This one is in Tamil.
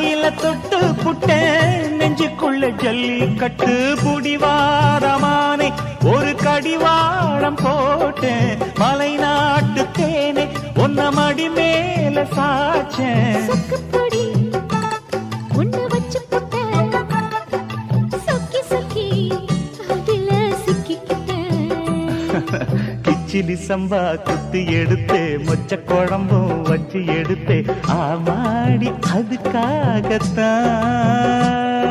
அணையில தொட்டு புட்டேன் நெஞ்சுக்குள்ள ஜல்லிக்கட்டு புடிவாரமானே ஒரு கடிவாளம் போட்டேன் மலை நாட்டு தேனே ஒன்ன மடி மேல சாச்சேன் கிச்சிலி சம்பா குத்தி எடுத்தே மொச்ச குழம்பும் வச்சு எடுத்தே ஆமாடி அதுக்காகத்தான்